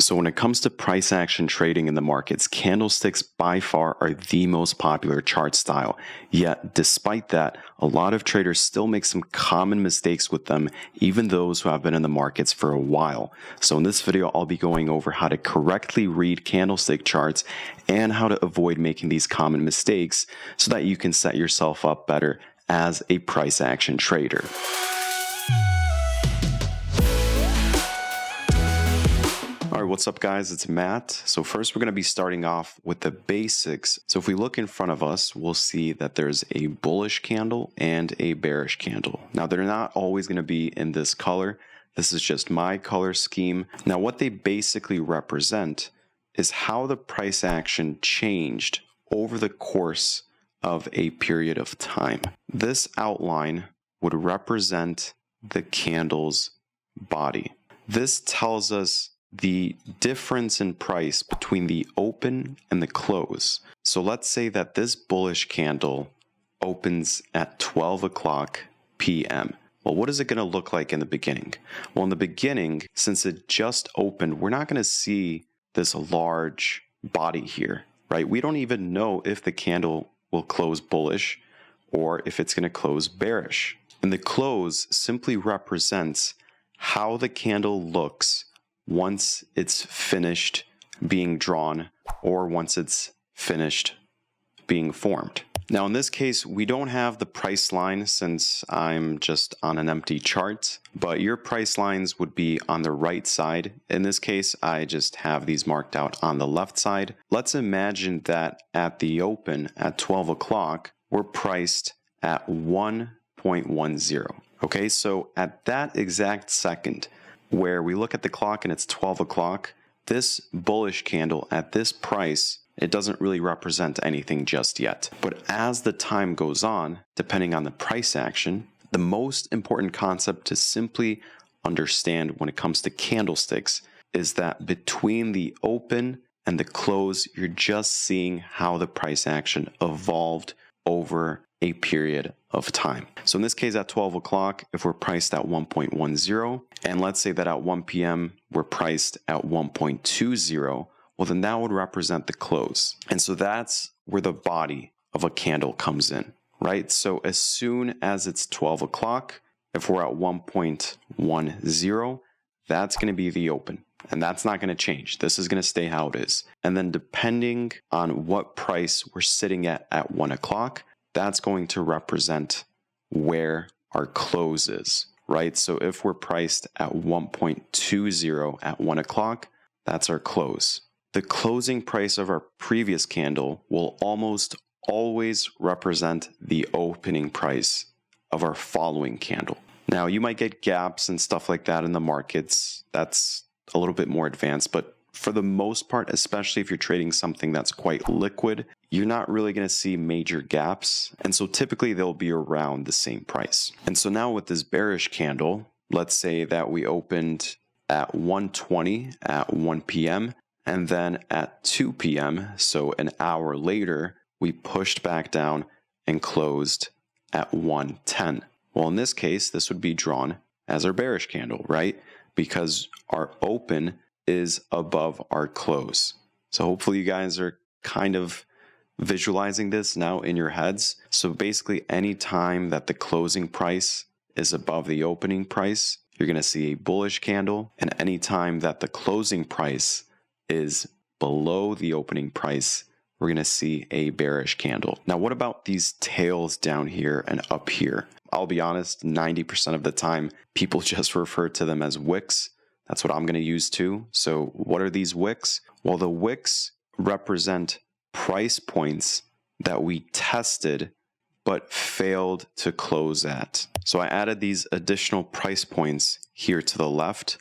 So when it comes to price action trading in the markets, candlesticks by far are the most popular chart style. Yet, despite that, a lot of traders still make some common mistakes with them, even those who have been in the markets for a while. So in this video, I'll be going over how to correctly read candlestick charts and how to avoid making these common mistakes so that you can set yourself up better as a price action trader. Alright, what's up guys? It's Matt. So first we're going to be starting off with the basics. So if we look in front of us, we'll see that there's a bullish candle and a bearish candle. Now they're not always going to be in this color. This is just my color scheme. Now what they basically represent is how the price action changed over the course of a period of time. This outline would represent the candle's body. This tells us the difference in price between the open and the close. So let's say that this bullish candle opens at 12 o'clock p.m. Well, what is it going to look like in the beginning? Well, in the beginning, since it just opened, we're not going to see this large body here, right? We don't even know if the candle will close bullish or if it's going to close bearish. And the close simply represents how the candle looks once it's finished being drawn or once it's finished being formed. Now in this case, we don't have the price line since I'm just on an empty chart, but your price lines would be on the right side. In this case, I just have these marked out on the left side. Let's imagine that at the open at 12 o'clock, we're priced at 1.10. Okay, so at that exact second, where we look at the clock and it's 12 o'clock, this bullish candle at this price, it doesn't really represent anything just yet. But as the time goes on, depending on the price action, the most important concept to simply understand when it comes to candlesticks is that between the open and the close, you're just seeing how the price action evolved over a period of time. So in this case at 12 o'clock, if we're priced at 1.10, and let's say that at 1 p.m. we're priced at 1.20, well then that would represent the close. And so that's where the body of a candle comes in, right? So as soon as it's 12 o'clock, if we're at 1.10, that's going to be the open. And that's not going to change. This is going to stay how it is. And then depending on what price we're sitting at 1 o'clock, that's going to represent where our close is, right? So if we're priced at 1.20 at 1 o'clock, that's our close. The closing price of our previous candle will almost always represent the opening price of our following candle. Now, you might get gaps and stuff like that in the markets. That's a little bit more advanced, but for the most part, especially if you're trading something that's quite liquid, you're not really going to see major gaps. And so typically they'll be around the same price. And so now with this bearish candle, let's say that we opened at 120 at 1 p.m. and then at 2 p.m., so an hour later, we pushed back down and closed at 110. Well, in this case, this would be drawn as our bearish candle, right? Because our open is above our close. So hopefully you guys are kind of visualizing this now in your heads. So basically any time that the closing price is above the opening price, you're going to see a bullish candle. And any time that the closing price is below the opening price, we're going to see a bearish candle. Now, what about these tails down here and up here? I'll be honest, 90% of the time, people just refer to them as wicks. That's what I'm going to use too. So what are these wicks? Well, the wicks represent price points that we tested but failed to close at. So I added these additional price points here to the left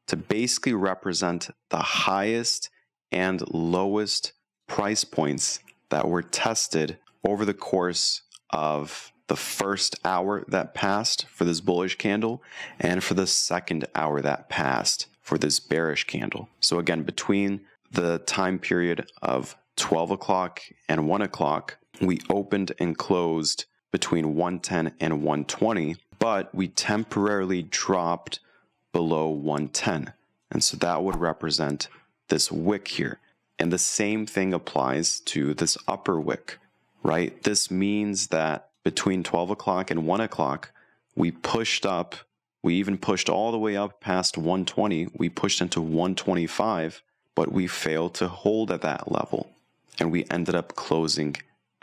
to basically represent the highest and lowest price points that were tested over the course of the first hour that passed for this bullish candle and for the second hour that passed for this bearish candle. So again, between the time period of 12 o'clock and 1 o'clock, we opened and closed between 110 and 120, but we temporarily dropped below 110. And so that would represent this wick here. And the same thing applies to this upper wick, right? This means that between 12 o'clock and 1 o'clock, we pushed up, we even pushed all the way up past 120, we pushed into 125, but we failed to hold at that level. And we ended up closing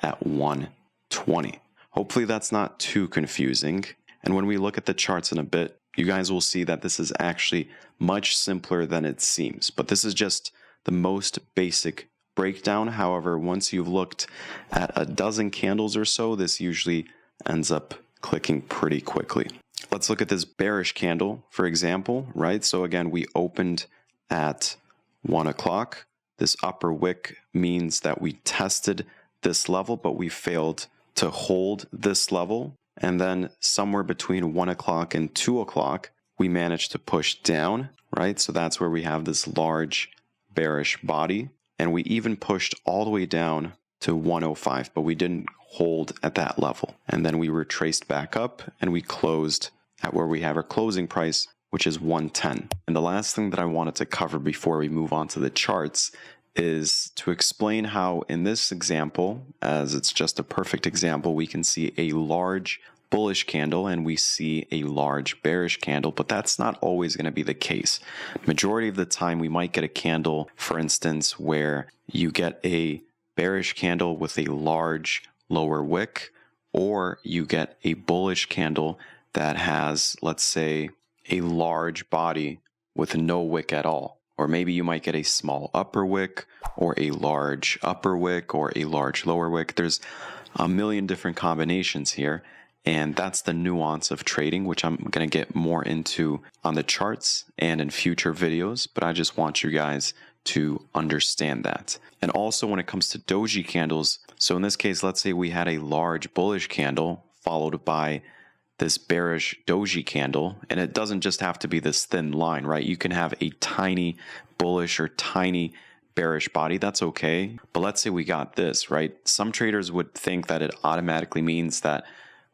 at 120. Hopefully that's not too confusing. And when we look at the charts in a bit, you guys will see that this is actually much simpler than it seems. But this is just the most basic breakdown. However, once you've looked at a dozen candles or so, this usually ends up clicking pretty quickly. Let's look at this bearish candle, for example, right? So again, we opened at 1 o'clock. This upper wick means that we tested this level, but we failed to hold this level. And then somewhere between 1 o'clock and 2 o'clock, we managed to push down, right? So that's where we have this large bearish body. And we even pushed all the way down to 105, but we didn't hold at that level. And then we retraced back up and we closed at where we have our closing price, which is 110. And the last thing that I wanted to cover before we move on to the charts is to explain how in this example, as it's just a perfect example, we can see a large bullish candle and we see a large bearish candle, but that's not always going to be the case. Majority of the time we might get a candle, for instance, where you get a bearish candle with a large lower wick, or you get a bullish candle that has, let's say, a large body with no wick at all. Or maybe you might get a small upper wick, or a large upper wick, or a large lower wick. There's a million different combinations here. And that's the nuance of trading, which I'm going to get more into on the charts and in future videos. But I just want you guys to understand that. And also when it comes to doji candles, so in this case, let's say we had a large bullish candle followed by this bearish doji candle, and it doesn't just have to be this thin line, right? You can have a tiny bullish or tiny bearish body, that's okay. But let's say we got this, right? Some traders would think that it automatically means that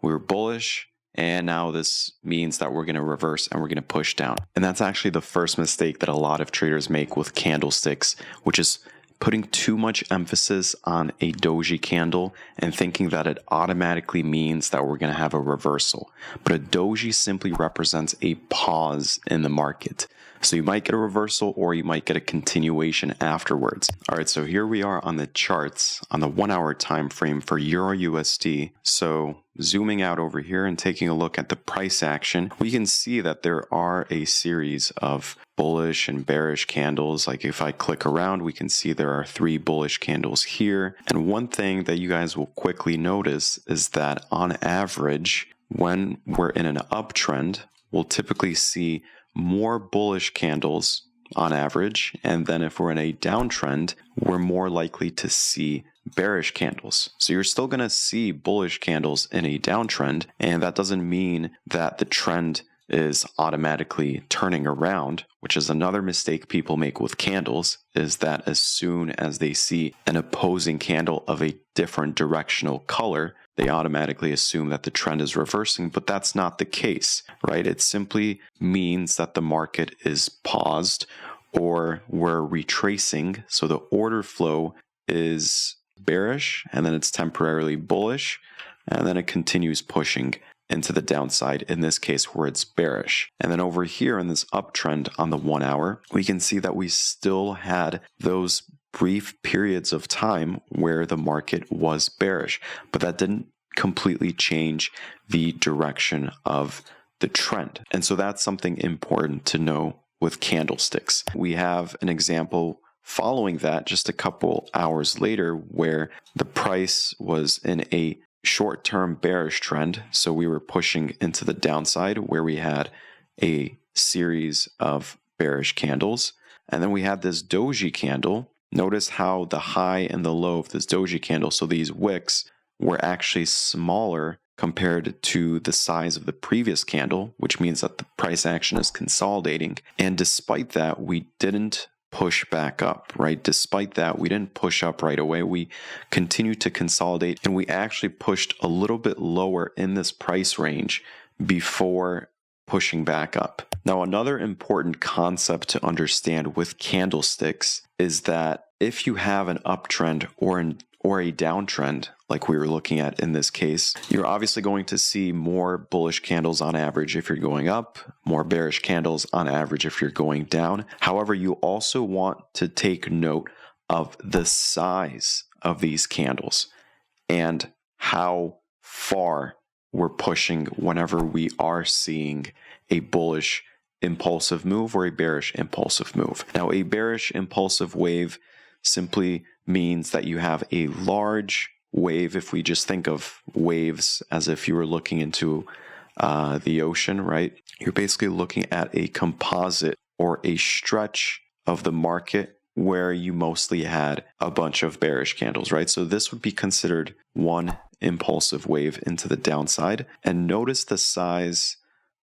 we're bullish, and now this means that we're going to reverse and we're going to push down. And that's actually the first mistake that a lot of traders make with candlesticks, which is putting too much emphasis on a doji candle and thinking that it automatically means that we're going to have a reversal. But a doji simply represents a pause in the market. So you might get a reversal or you might get a continuation afterwards. All right, so here we are on the charts on the 1 hour time frame for Euro USD. So zooming out over here and taking a look at the price action, we can see that there are a series of bullish and bearish candles. Like if I click around, we can see there are 3 bullish candles here. And one thing that you guys will quickly notice is that on average, when we're in an uptrend, we'll typically see more bullish candles on average. And then if we're in a downtrend, we're more likely to see bearish candles. So you're still going to see bullish candles in a downtrend. And that doesn't mean that the trend is automatically turning around, which is another mistake people make with candles, is that as soon as they see an opposing candle of a different directional color, they automatically assume that the trend is reversing, but that's not the case, right? It simply means that the market is paused or we're retracing. So the order flow is bearish and then it's temporarily bullish and then it continues pushing into the downside, in this case where it's bearish. And then over here in this uptrend on the 1 hour, we can see that we still had those brief periods of time where the market was bearish, but that didn't completely change the direction of the trend. And so that's something important to know with candlesticks. We have an example following that just a couple hours later where the price was in a short-term bearish trend. So we were pushing into the downside where we had a series of bearish candles. And then we had this doji candle. Notice how the high and the low of this doji candle, so these wicks, were actually smaller compared to the size of the previous candle, which means that the price action is consolidating. And despite that, we didn't push back up, right? Despite that, we didn't push up right away. We continued to consolidate and we actually pushed a little bit lower in this price range before pushing back up. Now, another important concept to understand with candlesticks is that if you have an uptrend or a downtrend, like we were looking at in this case, you're obviously going to see more bullish candles on average if you're going up, more bearish candles on average if you're going down. However, you also want to take note of the size of these candles and how far we're pushing whenever we are seeing a bullish impulsive move or a bearish impulsive move. Now, a bearish impulsive wave simply means that you have a large wave. If we just think of waves as if you were looking into the ocean, right? You're basically looking at a composite or a stretch of the market where you mostly had a bunch of bearish candles, right? So this would be considered one impulsive wave into the downside. And notice the size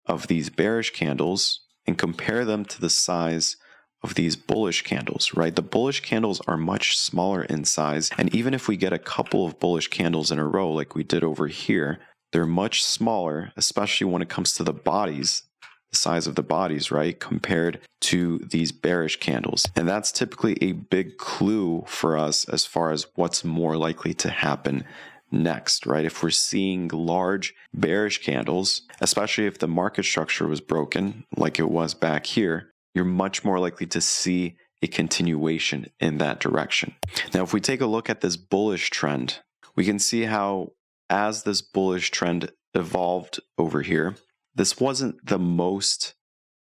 of these bearish candles and compare them to the size of these bullish candles, right? The bullish candles are much smaller in size. And even if we get a couple of bullish candles in a row, like we did over here, they're much smaller, especially when it comes to the bodies, the size of the bodies, right? Compared to these bearish candles. And that's typically a big clue for us as far as what's more likely to happen next, right? If we're seeing large bearish candles, especially if the market structure was broken, like it was back here, you're much more likely to see a continuation in that direction. Now, if we take a look at this bullish trend, we can see how as this bullish trend evolved over here, this wasn't the most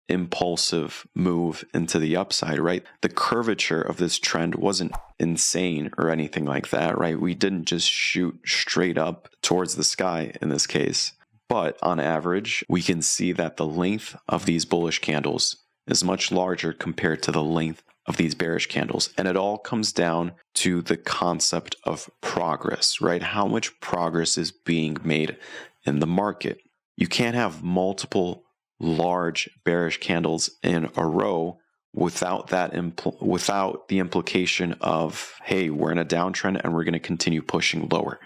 impulsive move into the upside, right? The curvature of this trend wasn't insane or anything like that, right? We didn't just shoot straight up towards the sky in this case. But on average, we can see that the length of these bullish candles is much larger compared to the length of these bearish candles. And it all comes down to the concept of progress, right? How much progress is being made in the market. You can't have multiple large bearish candles in a row without the implication of, hey, we're in a downtrend and we're going to continue pushing lower,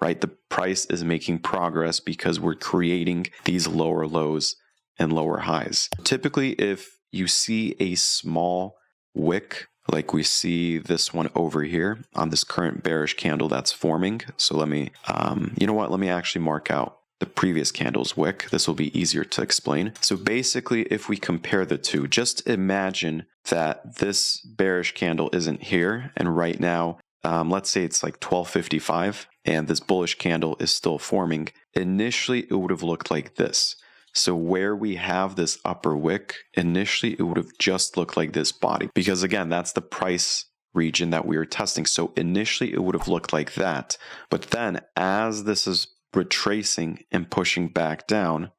right? The price is making progress because we're creating these lower lows and lower highs. Typically, if you see a small wick, like we see this one over here on this current bearish candle that's forming. So let me, let me actually mark out the previous candle's wick. This will be easier to explain. So basically, if we compare the two, just imagine that this bearish candle isn't here. And right now, let's say it's like 12:55 and this bullish candle is still forming. Initially, it would have looked like this. So where we have this upper wick, initially it would have just looked like this body. Because again, that's the price region that we were testing. So initially it would have looked like that. But then as this is retracing and pushing back down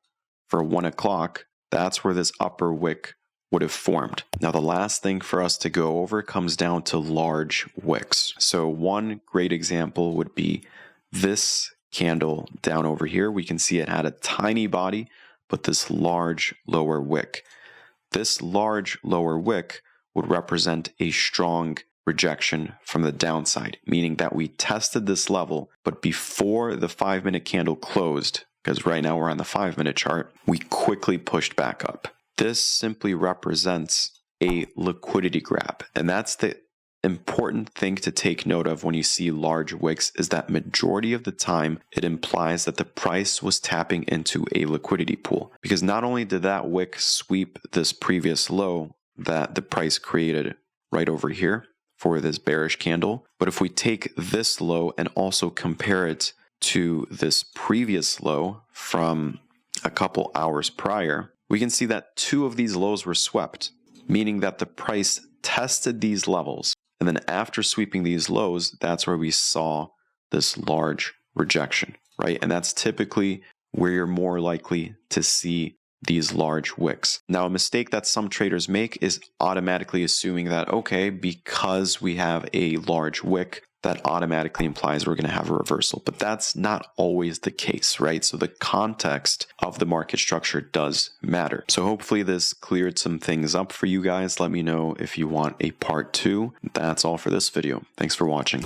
for 1 o'clock, that's where this upper wick would have formed. Now, the last thing for us to go over comes down to large wicks. So one great example would be this candle down over here. We can see it had a tiny body, but this large lower wick. This large lower wick would represent a strong rejection from the downside, meaning that we tested this level, but before the 5-minute candle closed, because right now we're on the 5-minute chart, we quickly pushed back up. This simply represents a liquidity grab, and that's the important thing to take note of when you see large wicks is that majority of the time it implies that the price was tapping into a liquidity pool, because not only did that wick sweep this previous low that the price created right over here for this bearish candle, but if we take this low and also compare it to this previous low from a couple hours prior, we can see that 2 of these lows were swept, meaning that the price tested these levels. And then after sweeping these lows, that's where we saw this large rejection, right? And that's typically where you're more likely to see these large wicks. Now, a mistake that some traders make is automatically assuming that, okay, because we have a large wick, that automatically implies we're going to have a reversal. But that's not always the case, right? So the context of the market structure does matter. So hopefully this cleared some things up for you guys. Let me know if you want a part 2. That's all for this video. Thanks for watching.